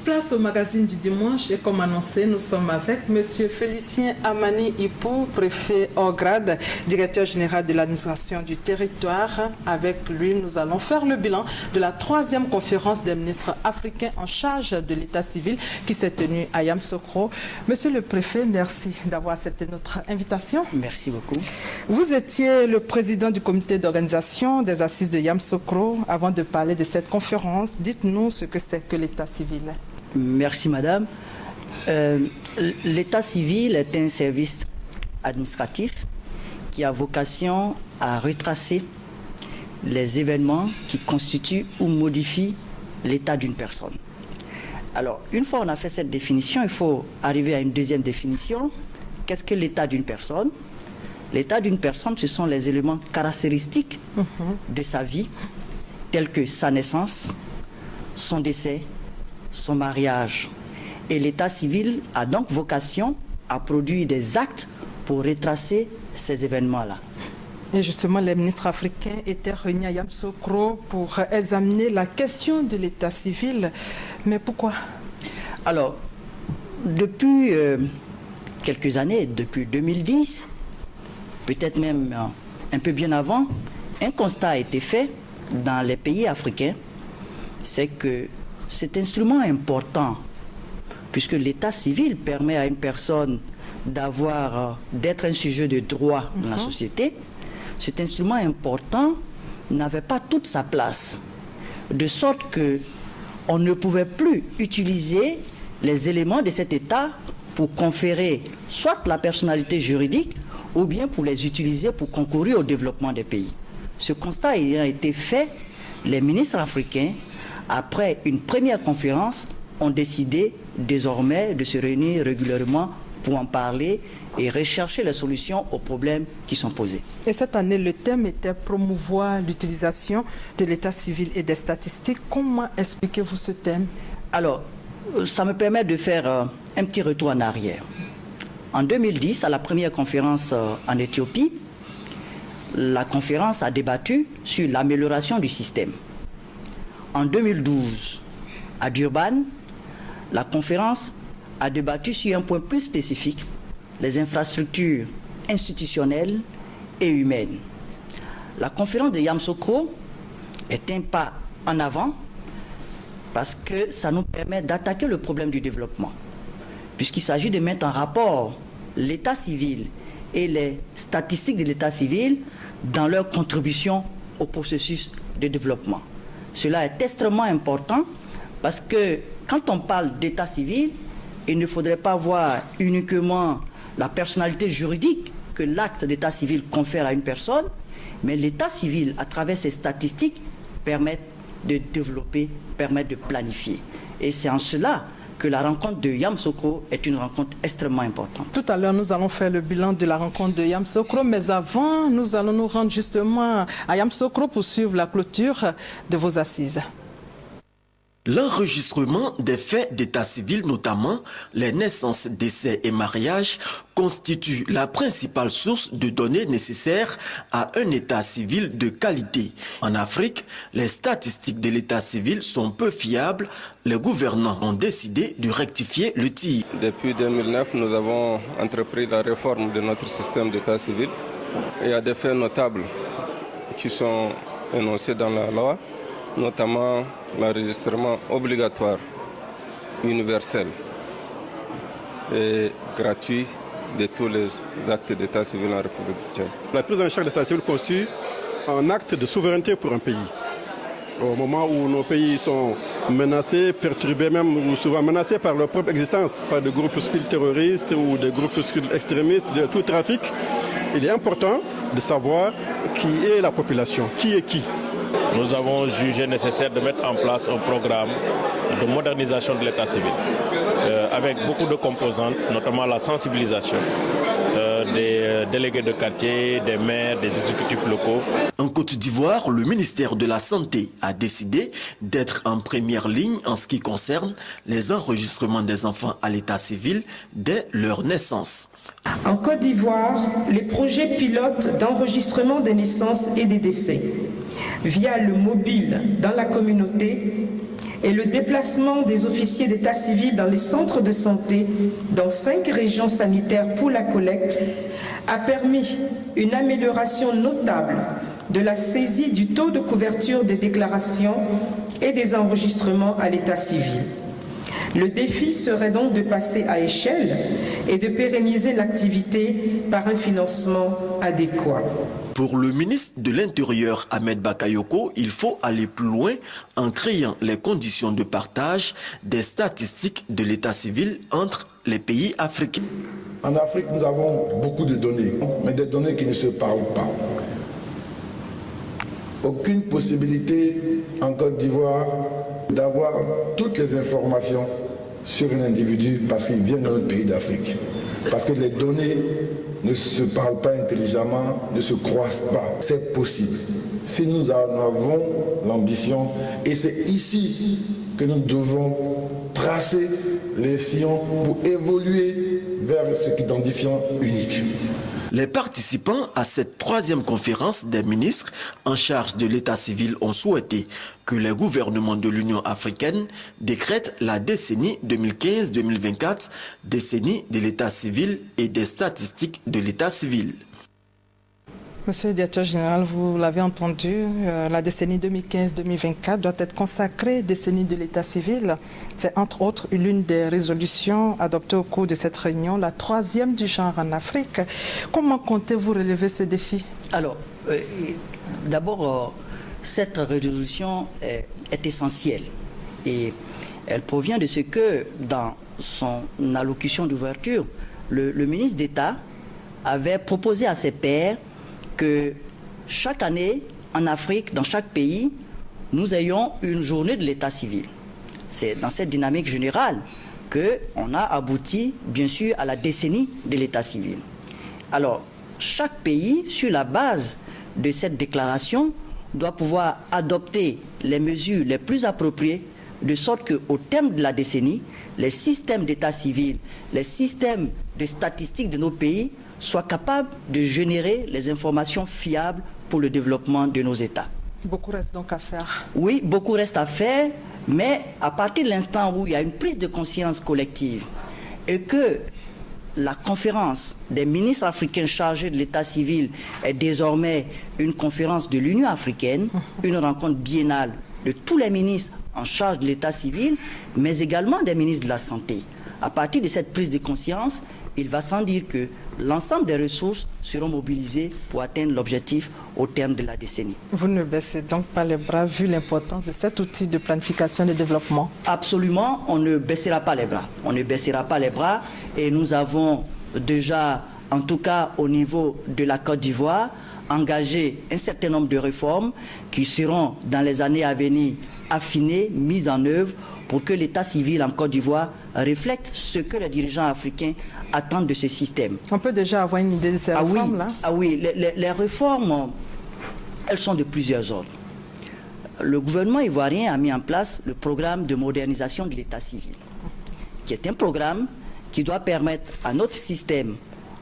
Place au magazine du dimanche et comme annoncé, nous sommes avec M. Félicien Amani Ipou, préfet hors grade, directeur général de l'administration du territoire. Avec lui, nous allons faire le bilan de la 3e conférence des ministres africains en charge de l'état civil qui s'est tenue à Yamoussoukro. Monsieur le préfet, merci d'avoir accepté notre invitation. Merci beaucoup. Vous étiez le président du comité d'organisation des assises de Yamoussoukro. Avant de parler de cette conférence, dites-nous ce que c'est que l'état civil. Merci madame. L'état civil est un service administratif qui a vocation à retracer les événements qui constituent ou modifient l'état d'une personne. Alors, une fois on a fait cette définition, il faut arriver à une deuxième définition. Qu'est-ce que l'état d'une personne? L'état d'une personne, ce sont les éléments caractéristiques de sa vie, tels que sa naissance, son décès, son mariage. Et l'état civil a donc vocation à produire des actes pour retracer ces événements-là. Et justement, les ministres africains étaient réunis à Yamoussoukro pour examiner la question de l'état civil. Mais pourquoi? Alors, depuis quelques années, depuis 2010, peut-être même un peu bien avant, un constat a été fait dans les pays africains, c'est que cet instrument important, puisque l'état civil permet à une personne d'être un sujet de droit dans la société, cet instrument important n'avait pas toute sa place, de sorte qu'on ne pouvait plus utiliser les éléments de cet état pour conférer soit la personnalité juridique ou bien pour les utiliser pour concourir au développement des pays. Ce constat ayant été fait, les ministres africains, après une première conférence, ont décidé désormais de se réunir régulièrement pour en parler et rechercher les solutions aux problèmes qui sont posés. Et cette année, le thème était promouvoir l'utilisation de l'état civil et des statistiques. Comment expliquez-vous ce thème? Alors, ça me permet de faire un petit retour en arrière. En 2010, à la première conférence en Éthiopie, la conférence a débattu sur l'amélioration du système. En 2012, à Durban, la conférence a débattu sur un point plus spécifique, les infrastructures institutionnelles et humaines. La conférence de Yamoussoukro est un pas en avant parce que ça nous permet d'attaquer le problème du développement, puisqu'il s'agit de mettre en rapport l'état civil et les statistiques de l'état civil dans leur contribution au processus de développement. Cela est extrêmement important parce que quand on parle d'état civil, il ne faudrait pas voir uniquement la personnalité juridique que l'acte d'état civil confère à une personne, mais l'état civil, à travers ses statistiques, permet de développer, permet de planifier. Et c'est en cela que la rencontre de Yamoussoukro est une rencontre extrêmement importante. Tout à l'heure, nous allons faire le bilan de la rencontre de Yamoussoukro, mais avant, nous allons nous rendre justement à Yamoussoukro pour suivre la clôture de vos assises. L'enregistrement des faits d'état civil, notamment les naissances, décès et mariages, constitue la principale source de données nécessaires à un état civil de qualité. En Afrique, les statistiques de l'état civil sont peu fiables. Les gouvernants ont décidé de rectifier le tir. Depuis 2009, nous avons entrepris la réforme de notre système d'état civil. Il y a des faits notables qui sont énoncés dans la loi, notamment l'enregistrement obligatoire, universel et gratuit de tous les actes d'état civil en République du Tchad. La prise en charge de l'état civil constitue un acte de souveraineté pour un pays. Au moment où nos pays sont menacés, perturbés même, ou souvent menacés par leur propre existence, par des groupuscules terroristes ou des groupuscules extrémistes, de tout trafic, il est important de savoir qui est la population, qui est qui. Nous avons jugé nécessaire de mettre en place un programme de modernisation de l'état civil avec beaucoup de composantes, notamment la sensibilisation des délégués de quartier, des maires, des exécutifs locaux. En Côte d'Ivoire, le ministère de la Santé a décidé d'être en première ligne en ce qui concerne les enregistrements des enfants à l'état civil dès leur naissance. En Côte d'Ivoire, les projets pilotes d'enregistrement des naissances et des décès via le mobile dans la communauté et le déplacement des officiers d'état civil dans les centres de santé dans 5 régions sanitaires pour la collecte a permis une amélioration notable de la saisie du taux de couverture des déclarations et des enregistrements à l'état civil. Le défi serait donc de passer à échelle et de pérenniser l'activité par un financement adéquat. Pour le ministre de l'Intérieur, Ahmed Bakayoko, il faut aller plus loin en créant les conditions de partage des statistiques de l'état civil entre les pays africains. En Afrique, nous avons beaucoup de données, mais des données qui ne se parlent pas. Aucune possibilité en Côte d'Ivoire d'avoir toutes les informations sur un individu parce qu'il vient de notre pays d'Afrique. Parce que les données ne se parlent pas intelligemment, ne se croisent pas. C'est possible. Si nous en avons l'ambition, et c'est ici que nous devons tracer les sillons pour évoluer vers ce qu'identifiant unique. Les participants à cette 3e conférence des ministres en charge de l'état civil ont souhaité que les gouvernements de l'Union africaine décrètent la décennie 2015-2024, décennie de l'état civil et des statistiques de l'état civil. Monsieur le directeur général, vous l'avez entendu, la décennie 2015-2024 doit être consacrée décennie de l'état civil. C'est entre autres l'une des résolutions adoptées au cours de cette réunion, la 3e du genre en Afrique. Comment comptez-vous relever ce défi? Alors, d'abord, cette résolution est essentielle et elle provient de ce que, dans son allocution d'ouverture, le ministre d'État avait proposé à ses pairs que chaque année, en Afrique, dans chaque pays, nous ayons une journée de l'état civil. C'est dans cette dynamique générale qu'on a abouti, bien sûr, à la décennie de l'état civil. Alors, chaque pays, sur la base de cette déclaration, doit pouvoir adopter les mesures les plus appropriées, de sorte qu'au terme de la décennie, les systèmes d'état civil, les systèmes de statistiques de nos pays soient capables de générer les informations fiables pour le développement de nos États. Beaucoup reste donc à faire. Oui, beaucoup reste à faire, mais à partir de l'instant où il y a une prise de conscience collective et que la conférence des ministres africains chargés de l'état civil est désormais une conférence de l'Union africaine, une rencontre biennale de tous les ministres en charge de l'état civil, mais également des ministres de la Santé. À partir de cette prise de conscience, il va sans dire que l'ensemble des ressources seront mobilisées pour atteindre l'objectif au terme de la décennie. Vous ne baissez donc pas les bras vu l'importance de cet outil de planification et de développement? Absolument, on ne baissera pas les bras. On ne baissera pas les bras et nous avons déjà, en tout cas au niveau de la Côte d'Ivoire, engagé un certain nombre de réformes qui seront dans les années à venir affinées, mises en œuvre pour que l'état civil en Côte d'Ivoire reflète ce que les dirigeants africains attendent de ce système. On peut déjà avoir une idée de ces réformes-là? Oui, les réformes, elles sont de plusieurs ordres. Le gouvernement ivoirien a mis en place le programme de modernisation de l'état civil, qui est un programme qui doit permettre à notre système,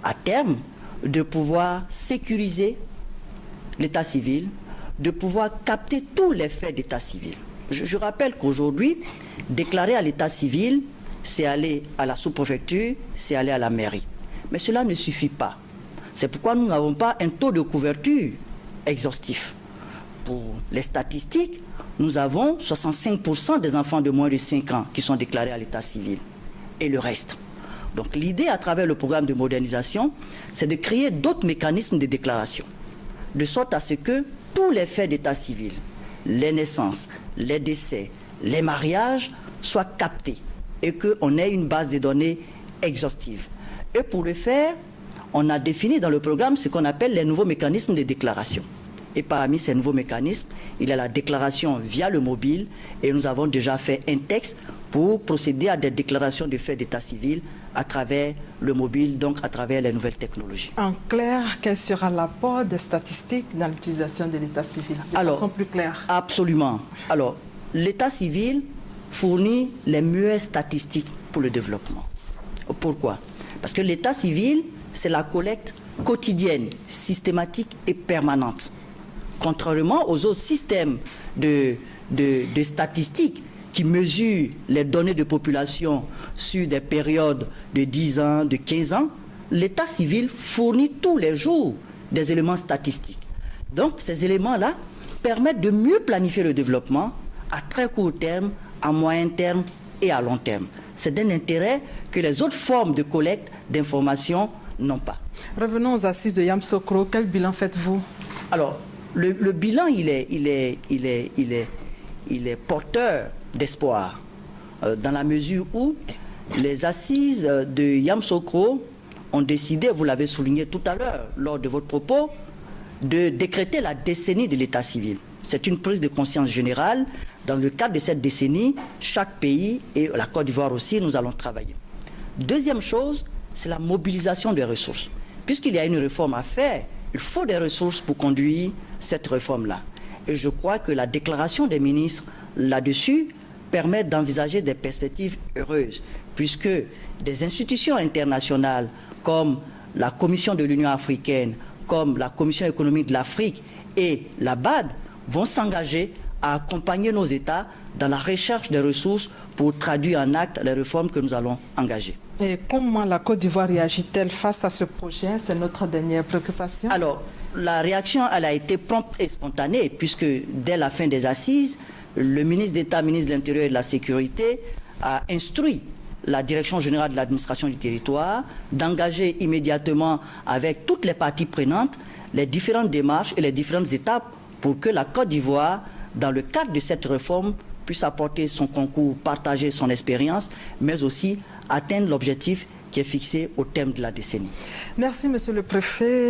à terme, de pouvoir sécuriser l'état civil, de pouvoir capter tous les faits d'état civil. Je rappelle qu'aujourd'hui, déclarer à l'état civil, c'est aller à la sous-préfecture, c'est aller à la mairie. Mais cela ne suffit pas. C'est pourquoi nous n'avons pas un taux de couverture exhaustif. Pour les statistiques, nous avons 65% des enfants de moins de 5 ans qui sont déclarés à l'état civil. Et le reste. Donc l'idée à travers le programme de modernisation, c'est de créer d'autres mécanismes de déclaration. De sorte à ce que tous les faits d'état civil, les naissances, les décès, les mariages soient captés et qu'on ait une base de données exhaustive. Et pour le faire, on a défini dans le programme ce qu'on appelle les nouveaux mécanismes de déclaration. Et parmi ces nouveaux mécanismes, il y a la déclaration via le mobile et nous avons déjà fait un texte pour procéder à des déclarations de faits d'état civil à travers le mobile, donc à travers les nouvelles technologies. En clair, quel sera l'apport des statistiques dans l'utilisation de l'état civil de façon plus claire? Absolument. Alors, l'état civil fournit les meilleures statistiques pour le développement. Pourquoi? Parce que l'état civil, c'est la collecte quotidienne, systématique et permanente. Contrairement aux autres systèmes de statistiques qui mesure les données de population sur des périodes de 10 ans, de 15 ans, l'état civil fournit tous les jours des éléments statistiques. Donc ces éléments-là permettent de mieux planifier le développement à très court terme, à moyen terme et à long terme. C'est d'un intérêt que les autres formes de collecte d'informations n'ont pas. Revenons aux assises de Yamoussoukro. Quel bilan faites-vous? Alors, le bilan, il est porteur d'espoir, dans la mesure où les assises de Yamoussoukro ont décidé, vous l'avez souligné tout à l'heure lors de votre propos, de décréter la décennie de l'état civil. C'est une prise de conscience générale. Dans le cadre de cette décennie, chaque pays, et la Côte d'Ivoire aussi, nous allons travailler. Deuxième chose, c'est la mobilisation des ressources. Puisqu'il y a une réforme à faire, il faut des ressources pour conduire cette réforme-là. Et je crois que la déclaration des ministres là-dessus permet d'envisager des perspectives heureuses, puisque des institutions internationales comme la Commission de l'Union africaine, comme la Commission économique de l'Afrique et la BAD vont s'engager à accompagner nos États dans la recherche des ressources pour traduire en acte les réformes que nous allons engager. Et comment la Côte d'Ivoire réagit-elle face à ce projet? C'est notre dernière préoccupation. Alors, la réaction, elle a été prompte et spontanée, puisque dès la fin des assises, le ministre d'État, ministre de l'Intérieur et de la Sécurité a instruit la Direction générale de l'administration du territoire d'engager immédiatement avec toutes les parties prenantes les différentes démarches et les différentes étapes pour que la Côte d'Ivoire, dans le cadre de cette réforme, puisse apporter son concours, partager son expérience, mais aussi atteindre l'objectif qui est fixé au terme de la décennie. Merci, Monsieur le Préfet.